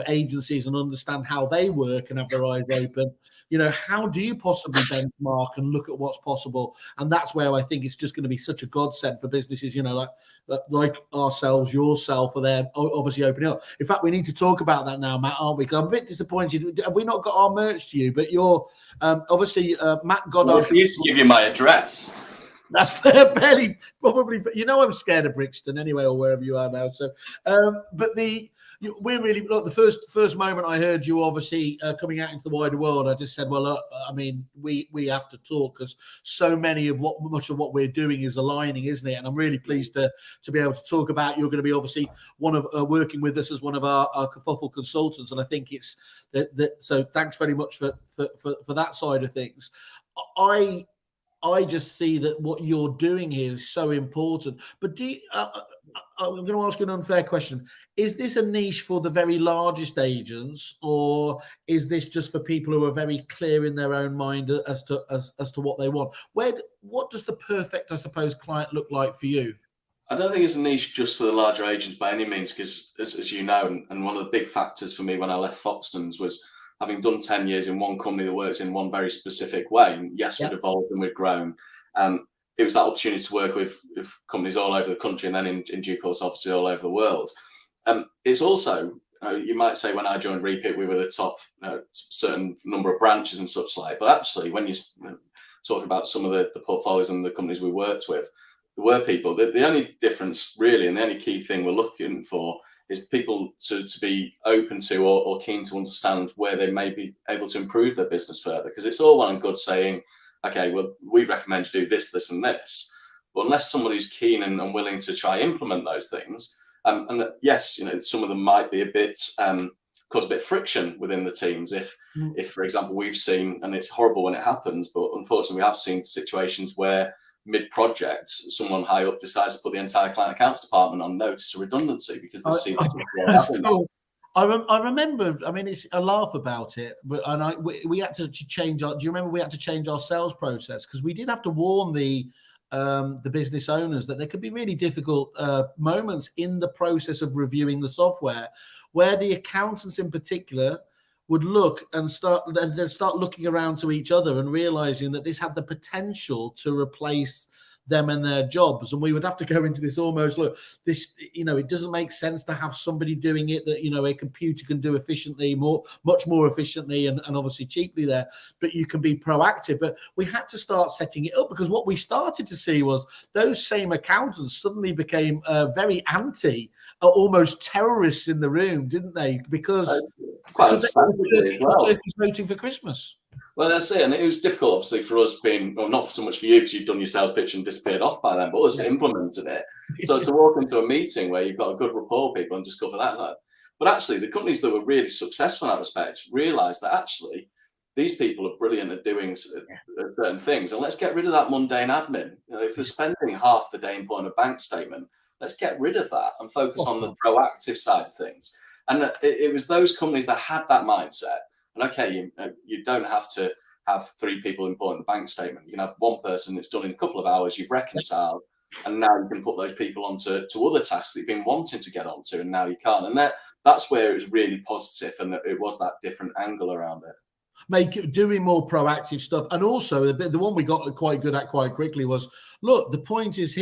agencies and understand how they work and have their eyes open, how do you possibly benchmark and look at what's possible? And that's where I think it's just going to be such a godsend for businesses, like ourselves, yourself, are there obviously opening up. In fact, we need to talk about that now, Matt, aren't we? Because I'm a bit disappointed. Have we not got our merch to you? But you're obviously Matt Goddard. Well, if he used to give you my address. That's fairly probably, I'm scared of Brixton anyway, or wherever you are now. So, but we're really, look, the first moment I heard you obviously coming out into the wider world, I just said, well, look, we have to talk because so much of what we're doing is aligning, isn't it? And I'm really pleased to be able to talk about. You're going to be obviously one of working with us as one of our Kerfuffle consultants, and I think it's that. So thanks very much for that side of things. I just see that what you're doing here is so important. But I'm going to ask you an unfair question. Is this a niche for the very largest agents, or is this just for people who are very clear in their own mind as to what they want? What does the perfect, I suppose, client look like for you? I don't think it's a niche just for the larger agents by any means, because as you know, and one of the big factors for me when I left Foxtons was having done 10 years in one company that works in one very specific way. And yes, we'd evolved and we'd grown. It was that opportunity to work with companies all over the country and then in due course, obviously, all over the world. It's also, you might say when I joined Reapit, we were the top certain number of branches and such like. But actually, when you talk about some of the portfolios and the companies we worked with, there were people. The only difference really, and the only key thing we're looking for is people to be open to or keen to understand where they may be able to improve their business further. Because it's all well and good saying, okay, well, we recommend you do this, this, and this. But unless somebody's keen and willing to try implement those things, and yes, some of them might be cause a bit of friction within the teams. If, for example, we've seen, and it's horrible when it happens, but unfortunately we have seen situations where mid-project, someone high up decides to put the entire client accounts department on notice of redundancy because they see this. I remember. It's a laugh about it, but we had to change our. Do you remember we had to change our sales process because we did have to warn the business owners that there could be really difficult moments in the process of reviewing the software, where the accountants in particular would look and start looking around to each other and realizing that this had the potential to replace them and their jobs. And we would have to go into this almost, look, this, it doesn't make sense to have somebody doing it that, a computer can do efficiently, much more efficiently and obviously cheaply there, but you can be proactive. But we had to start setting it up, because what we started to see was those same accountants suddenly became very anti, almost terrorists in the room, didn't they? Because quite understandably as well. Turkey's voting for Christmas. Well, that's it. And it was difficult, obviously, for us being, well, not so much for you because you'd done your sales pitch and disappeared off by then, but us implementing it. So to walk into a meeting where you've got a good rapport with people and discover that. But actually, the companies that were really successful in that respect realised that actually these people are brilliant at doing certain things. And let's get rid of that mundane admin. If they're spending half the day importing a bank statement, let's get rid of that and focus on the proactive side of things. And it was those companies that had that mindset. And okay, you don't have to have 3 people importing the bank statement. You can have one person that's done in a couple of hours, you've reconciled, and now you can put those people onto other tasks that you've been wanting to get onto, and now you can't. And that's where it was really positive, and it was that different angle around it. Doing more proactive stuff. And also the one we got quite good at quite quickly was, look, the point is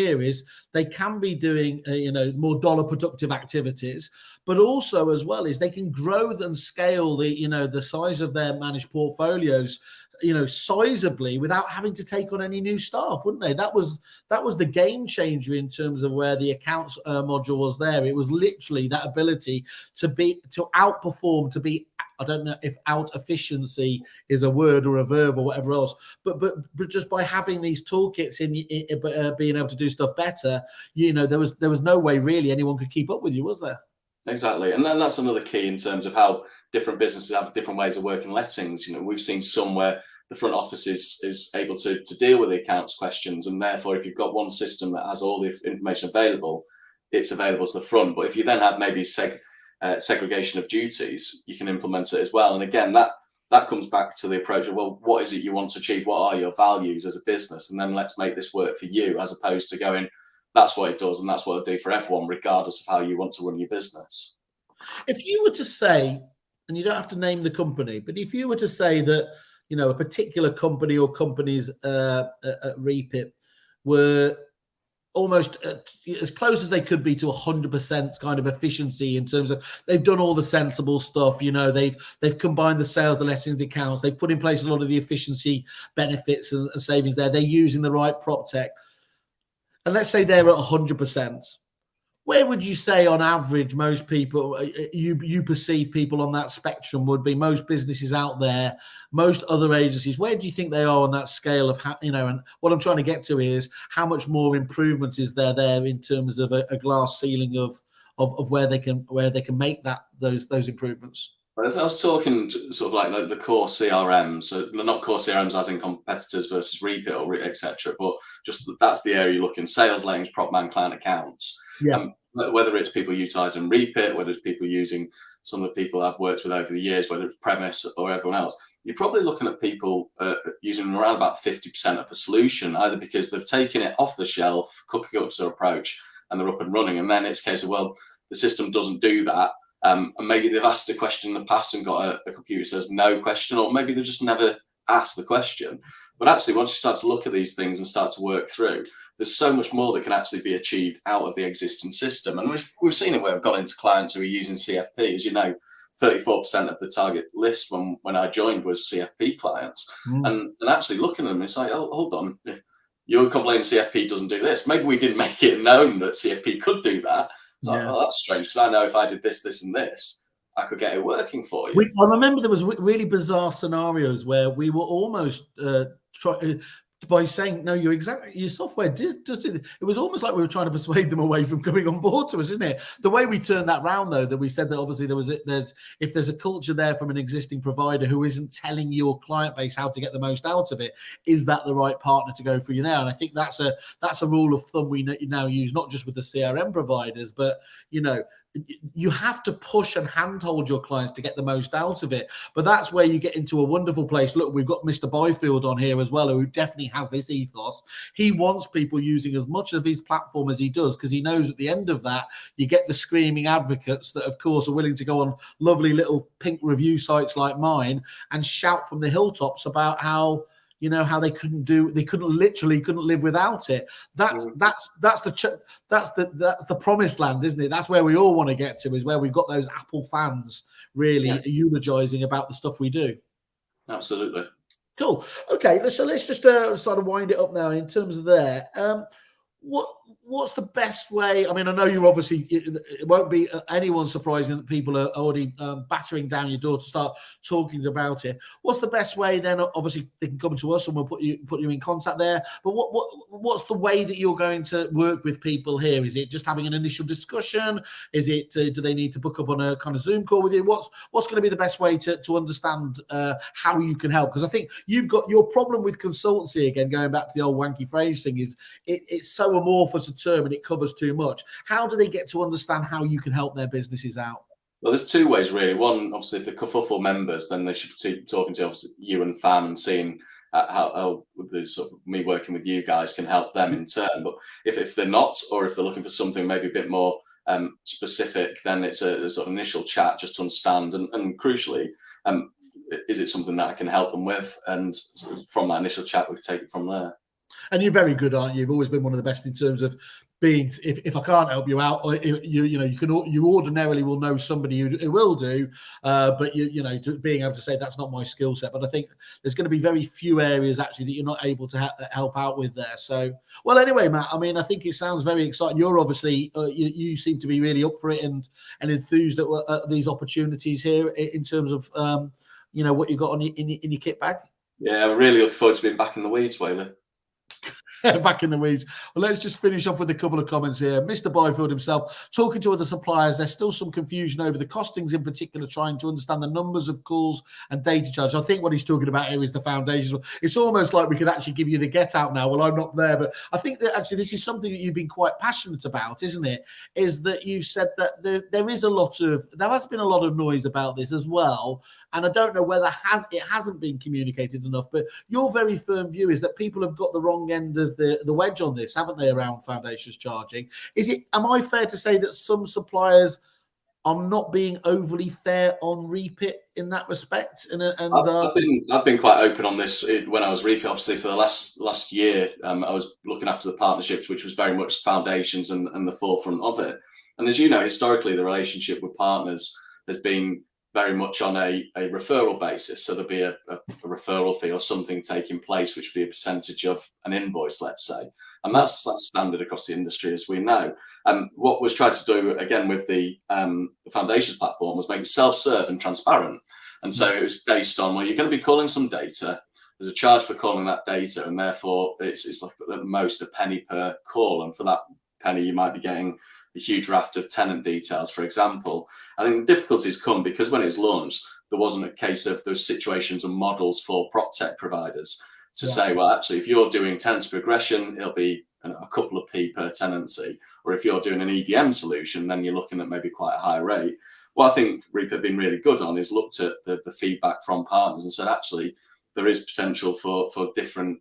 they can be doing more dollar productive activities, but also as well is they can grow and scale the size of their managed portfolios sizably without having to take on any new staff, wouldn't they? That was the game changer in terms of where the accounts module was there. It was literally that ability to outperform, to be, I don't know if out efficiency is a word or a verb or whatever else, but just by having these toolkits being able to do stuff better, there was no way really anyone could keep up with you, was there? Exactly. And then that's another key in terms of how different businesses have different ways of working lettings. We've seen some where the front office is able to deal with the accounts questions, and therefore if you've got one system that has all the information available, it's available to the front. But if you then have maybe segregation of duties, you can implement it as well. And again, that comes back to the approach of, well, what is it you want to achieve? What are your values as a business? And then let's make this work for you, as opposed to going, that's what it does and that's what it'll do for everyone, regardless of how you want to run your business. If you were to say, and you don't have to name the company, but if you were to say that, a particular company or companies at Reapit were almost as close as they could be to 100% kind of efficiency in terms of they've done all the sensible stuff, they've combined the sales, the lettings accounts, they've put in place a lot of the efficiency benefits and savings there, they're using the right PropTech, and let's say they're at 100%. Where would you say on average most people, you perceive people on that spectrum would be, most businesses out there, most other agencies, where do you think they are on that scale of, and what I'm trying to get to is how much more improvement is there in terms of a glass ceiling of where they can make those improvements? Well, if I was talking sort of like the core CRMs, so not core CRMs as in competitors versus Reapit or etc., but just that's the area you look in: sales, lettings, prop man, client accounts. Yeah. Whether it's people utilising Reapit, whether it's people using some of the people I've worked with over the years, whether it's Premise or everyone else, you're probably looking at people using around about 50% of the solution, either because they've taken it off the shelf, cookie cutter approach, and they're up and running. And then it's a case of, well, the system doesn't do that. And maybe they've asked a question in the past and got a computer says no question, or maybe they've just never asked the question. But actually, once you start to look at these things and start to work through, there's so much more that can actually be achieved out of the existing system. And we've seen it where we've got into clients who are using CFP. As you know, 34% of the target list when I joined was CFP clients. And actually looking at them, it's like, oh, hold on, you're complaining CFP doesn't do this. Maybe we didn't make it known that CFP could do that. Like, oh, that's strange, because I know if I did this, this, and this, I could get it working for you. I remember there was really bizarre scenarios where we were almost by saying, no, your software does do this. It was almost like we were trying to persuade them away from coming on board to us, isn't it? The way we turned that round, though, that we said that obviously if there's a culture there from an existing provider who isn't telling your client base how to get the most out of it, is that the right partner to go for you now? And I think that's a rule of thumb we now use, not just with the CRM providers, but you have to push and handhold your clients to get the most out of it. But that's where you get into a wonderful place. Look, we've got Mr. Byfield on here as well, who definitely has this ethos. He wants people using as much of his platform as he does, because he knows at the end of that, you get the screaming advocates that, of course, are willing to go on lovely little pink review sites like mine and shout from the hilltops about how you know, how they couldn't live without it. That's the promised land, isn't it? That's where we all want to get to, is where we've got those Apple fans really eulogizing about the stuff we do. Absolutely. Cool. Okay, so let's just sort of wind it up now in terms of there. What's the best way? I mean, I know you obviously, it won't be anyone surprising that people are already battering down your door to start talking about it. What's the best way then? Obviously, they can come to us and we'll put you in contact there. But what's the way that you're going to work with people here? Is it just having an initial discussion? Is it do they need to book up on a kind of Zoom call with you? What's going to be the best way to understand how you can help? Because I think you've got your problem with consultancy, again, going back to the old wanky phrase thing, is it's so amorphous a term and it covers too much. How do they get to understand how you can help their businesses out? Well, there's two ways really. One, obviously, if they're Kerfuffle members, then they should be talking to obviously you and Fan and seeing how the sort of me working with you guys can help them in turn. But if they're not, or if they're looking for something maybe a bit more specific, then it's a sort of initial chat just to understand and crucially, is it something that I can help them with? And from that initial chat, we take it from there. And you're very good, aren't you? You've always been one of the best in terms of being. If I can't help you out, or you ordinarily will know somebody who will do. But being able to say that's not my skill set. But I think there's going to be very few areas actually that you're not able to help out with there. So, well, anyway, Matt. I mean, I think it sounds very exciting. You're obviously you seem to be really up for it and enthused at these opportunities here in terms of what you got in your kit bag. Yeah, I'm really looking forward to being back in the weeds, Whaley. Back in the weeds. Well, let's just finish off with a couple of comments here. Mr. Byfield himself, talking to other suppliers, there's still some confusion over the costings, in particular, trying to understand the numbers of calls and data charge. I think what he's talking about here is the foundation. It's almost like we could actually give you the get out now. Well, I'm not there, but I think that actually this is something that you've been quite passionate about, isn't it? Is that you've said that there has been a lot of noise about this as well. And I don't know whether it hasn't been communicated enough, but your very firm view is that people have got the wrong end of the wedge on this, haven't they, around foundations charging? Am I fair to say that some suppliers are not being overly fair on Reapit in that respect? I've been quite open on this when I was Reapit, obviously, for the last year. I was looking after the partnerships, which was very much foundations and the forefront of it. And as you know, historically, the relationship with partners has been very much on a referral basis. So there'll be a referral fee or something taking place, which would be a percentage of an invoice, let's say. And that's standard across the industry, as we know. What was tried to do, again, with the foundations platform was make it self-serve and transparent. And so it was based on, well, you're going to be calling some data. There's a charge for calling that data. And therefore, it's like at most a penny per call. And for that penny, you might be getting a huge raft of tenant details, for example. I think the difficulties come because when it was launched, there wasn't a case of those situations and models for PropTech providers to say, well, actually, if you're doing tenancy progression, it'll be a couple of p per tenancy. Or if you're doing an EDM solution, then you're looking at maybe quite a high rate. What I think Reapit have been really good on is looked at the feedback from partners and said, actually, there is potential for different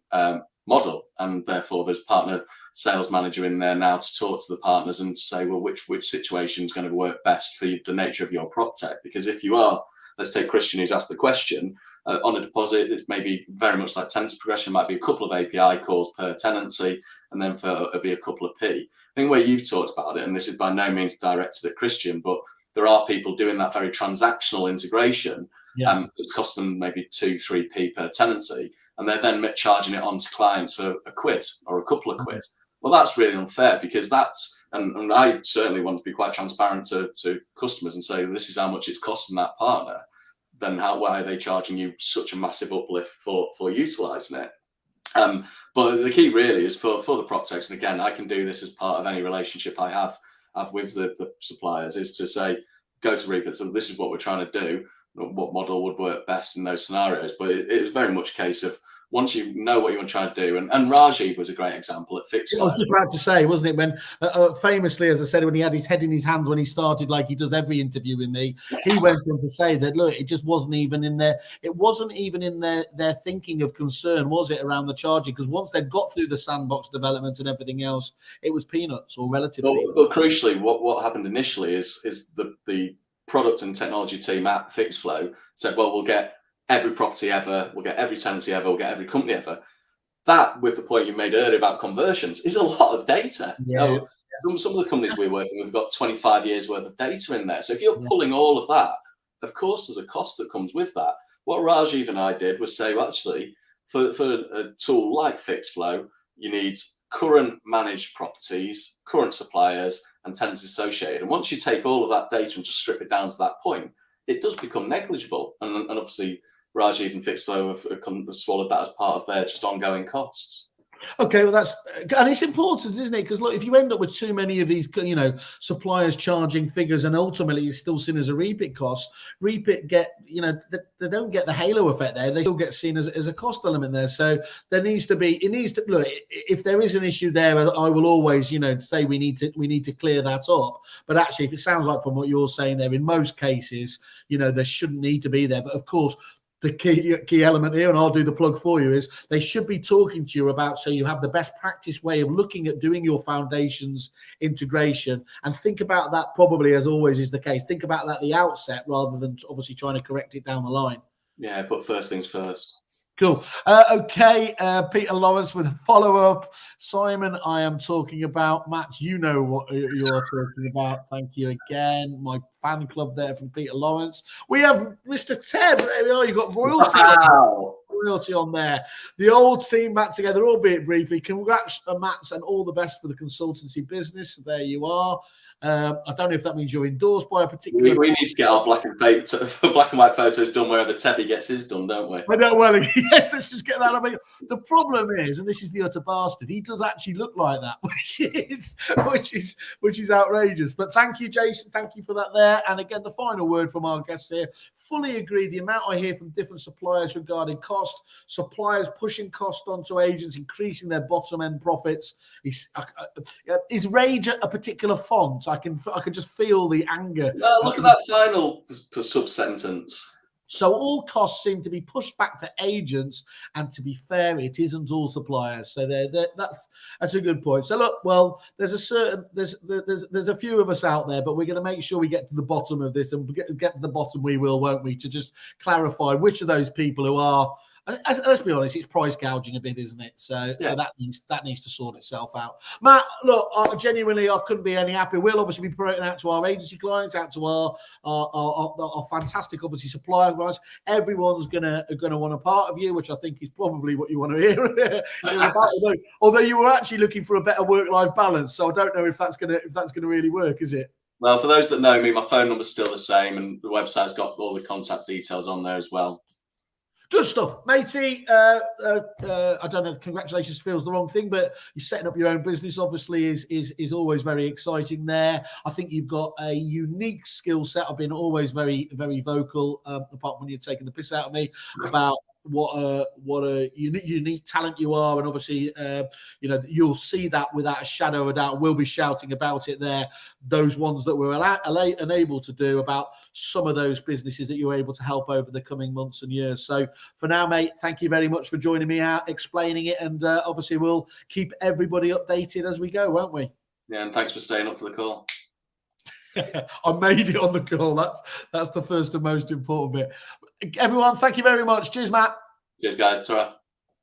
model. And therefore, there's partner sales manager in there now to talk to the partners and to say, well, which situation is going to work best for the nature of your PropTech? Because if you are, let's take Christian who's asked the question, on a deposit, it may be very much like tenancy progression, might be a couple of API calls per tenancy, and then it'll be a couple of P. I think where you've talked about it, and this is by no means directed at Christian, but there are people doing that very transactional integration that cost them maybe 2-3p per tenancy, and they're then charging it on to clients for a quid or a couple of quid. Well, that's really unfair because and I certainly want to be quite transparent to customers and say, this is how much it's costing that partner. Then why are they charging you such a massive uplift for utilising it? But the key really is for the PropTechs, and again, I can do this as part of any relationship I have with the suppliers, is to say, go to Reapit, so this is what we're trying to do, what model would work best in those scenarios. But it was very much a case of, once you know what you want to try to do, and Rajiv was a great example at Fictional. I was just about to say, wasn't it, when famously, as I said, when he had his head in his hands when he started, like he does every interview with me, he went on to say that, look, it just wasn't even in their thinking of concern, was it, around the charging? Because once they'd got through the sandbox development and everything else, it was peanuts or relatively. But crucially, what happened initially is the product and technology team at Fixflow said, well, we'll get every property ever, we'll get every tenancy ever, we'll get every company ever. That, with the point you made earlier about conversions, is a lot of data. Yeah. Some of the companies we're working with have got 25 years worth of data in there. So if you're pulling all of that, of course, there's a cost that comes with that. What Rajiv and I did was say, well, actually, for a tool like Fixflow, you need current managed properties, current suppliers, and tenants associated. And once you take all of that data and just strip it down to that point, it does become negligible. And obviously, Rajiv and Fixflow have swallowed that as part of their just ongoing costs. Okay, well and it's important, isn't it? Because look, if you end up with too many of these, suppliers charging figures, and ultimately it's still seen as a repeat cost. Repeat get, they don't get the halo effect there. They still get seen as a cost element there. So there needs to be. It needs to look. If there is an issue there, I will always, say we need to clear that up. But actually, if it sounds like from what you're saying there, in most cases, there shouldn't need to be there. But of course, the key element here, and I'll do the plug for you, is they should be talking to you about, so you have the best practice way of looking at doing your foundations integration, and think about that, probably as always is the case, think about that at the outset rather than obviously trying to correct it down the line. Yeah, put first things first. Cool. Okay, Peter Lawrence with a follow-up. Simon, I am talking about. Matt, you know what you're talking about. Thank you again. My fan club there from Peter Lawrence. We have Mr. Ted. There we are. You've got royalty. Wow. Royalty on there. The old team back together, albeit briefly. Congrats, Matt, and all the best for the consultancy business. There you are. I don't know if that means you're endorsed by a particular. We need to get our black and white photos done wherever Teddy gets his done, don't we? I know. Well, yes. Let's just get that. I mean, the problem is, and this is the utter bastard, he does actually look like that, which is outrageous. But thank you, Jason. Thank you for that there. And again, the final word from our guest here. Fully agree. The amount I hear from different suppliers regarding cost, suppliers pushing cost onto agents, increasing their bottom end profits. Is rage a particular font? I can just feel the anger. No, look at that final sub-sentence. So all costs seem to be pushed back to agents, and to be fair, it isn't all suppliers. So that's a good point. So look, well, there's a few of us out there, but we're going to make sure we get to the bottom of this, and get to the bottom we will, won't we? To just clarify which of those people who are. Let's be honest, it's price gouging a bit, isn't it? So that needs to sort itself out. Matt, look, genuinely, I couldn't be any happier. We'll obviously be promoting out to our agency clients, out to our fantastic, obviously, supplier clients. Everyone's gonna want a part of you, which I think is probably what you want to hear about. Although you were actually looking for a better work-life balance, so I don't know if that's gonna really work, is it? Well, for those that know me, my phone number's still the same, and the website's got all the contact details on there as well. Good stuff, matey. I don't know. Congratulations feels the wrong thing, but you're setting up your own business. Obviously, is always very exciting. There, I think you've got a unique skill set. I've been always very, very vocal, apart from when you're taking the piss out of me, about what a unique talent you are, and obviously you'll see that without a shadow of a doubt. We'll be shouting about it there, those ones that we're unable to do, about some of those businesses that you're able to help over the coming months and years. So for now, mate, thank you very much for joining me out, explaining it, and obviously we'll keep everybody updated as we go, won't we? Yeah, and thanks for staying up for the call. I made it on the call. That's the first and most important bit. Everyone, thank you very much. Cheers, Matt. Cheers, guys. Ta-ra.